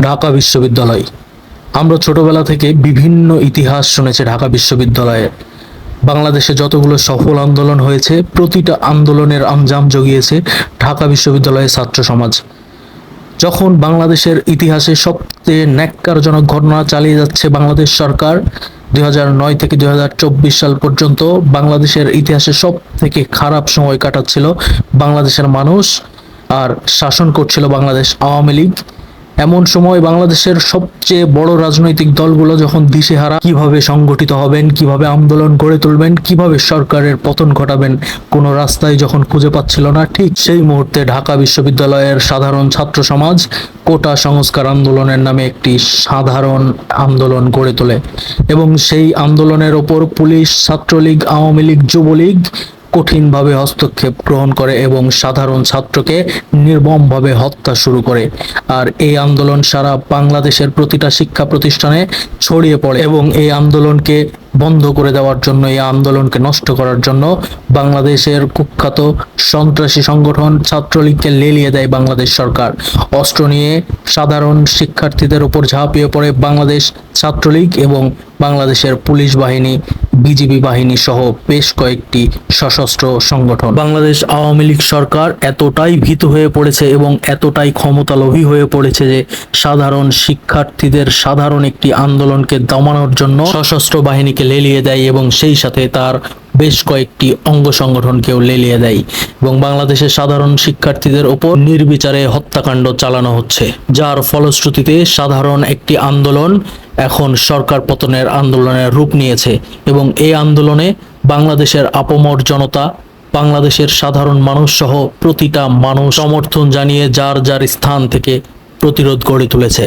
ঢাকা বিশ্ববিদ্যালয়। আমরা ছোটবেলা থেকে বিভিন্ন ইতিহাস শুনেছি ঢাকা বিশ্ববিদ্যালয়ে। বাংলাদেশে যতগুলো সফল আন্দোলন হয়েছে, প্রতিটা আন্দোলনের আঞ্জাম জুগিয়েছে ঢাকা বিশ্ববিদ্যালয়ের ছাত্র সমাজ। যখন বাংলাদেশের ইতিহাসে সবচেয়ে ন্যাক্কারজনক ঘটনা চালিয়ে যাচ্ছে বাংলাদেশ সরকার, 2009 থেকে 2024 সাল পর্যন্ত বাংলাদেশের ইতিহাসে সব থেকে খারাপ সময় কাটাচ্ছিল বাংলাদেশের মানুষ, আর শাসন করছিল বাংলাদেশ আওয়ামী লীগ। এমন সময় বাংলাদেশের সবচেয়ে বড় রাজনৈতিক দলগুলো যখন দিশেহারা, কিভাবে সংগঠিত হবেন, কিভাবে আন্দোলন গড়ে তুলবেন, কিভাবে সরকারের পতন ঘটাবেন, কোনো রাস্তায় যখন খুঁজে পাচ্ছিল না, ঠিক সেই মুহূর্তে ঢাকা বিশ্ববিদ্যালয়ের সাধারণ ছাত্র সমাজ কোটা সংস্কার আন্দোলনের নামে একটি সাধারণ আন্দোলন গড়ে তোলে এবং সেই আন্দোলনের ওপর পুলিশ, ছাত্রলীগ, আওয়ামী লীগ, যুবলীগ কঠিনভাবে হস্তক্ষেপ গ্রহণ করে এবং সাধারণ ছাত্রকে নির্মমভাবে হত্যা শুরু করে। আর এই আন্দোলন সারা বাংলাদেশের প্রতিটা শিক্ষা প্রতিষ্ঠানে ছড়িয়ে পড়ে এবং এই আন্দোলনকে বন্ধ করে দেওয়ার জন্য, এই আন্দোলনকে নষ্ট করার জন্য বাংলাদেশের কুখ্যাত সন্ত্রাসী সংগঠন ছাত্রলীগকে লেলিয়ে দেয় বাংলাদেশ সরকার। অস্ত্র নিয়ে সাধারণ শিক্ষার্থীদের উপর ঝাঁপিয়ে পড়ে বাংলাদেশ ছাত্রলীগ এবং বাংলাদেশের পুলিশ বাহিনী, বিজিবি বাহিনী সহ বেশ কয়েকটি সশস্ত্র সংগঠন। বাংলাদেশ আওয়ামী লীগ সরকার এতটাই ভীতু হয়ে পড়েছে এবং এতটাই ক্ষমতালোভী হয়ে পড়েছে যে সাধারণ শিক্ষার্থীদের সাধারণ একটি আন্দোলনকে দমানোর জন্য সশস্ত্র বাহিনীকে লেলিয়ে দেয় এবং সেই সাথে তার বেশ কয়েকটি অঙ্গ সংগঠনকেও লেলিয়ে দেয় এবং বাংলাদেশের সাধারণ শিক্ষার্থীদের ওপর নির্বিচারে হত্যাকাণ্ড চালানো হচ্ছে, যার ফলশ্রুতিতে সাধারণ একটি আন্দোলন এখন সরকার পতনের আন্দোলনের রূপ নিয়েছে এবং এই আন্দোলনে বাংলাদেশের আপামর জনতা, বাংলাদেশের সাধারণ মানুষ সহ প্রতিটা মানুষ সমর্থন জানিয়ে যার যার স্থান থেকে প্রতিরোধ গড়ে তুলেছে।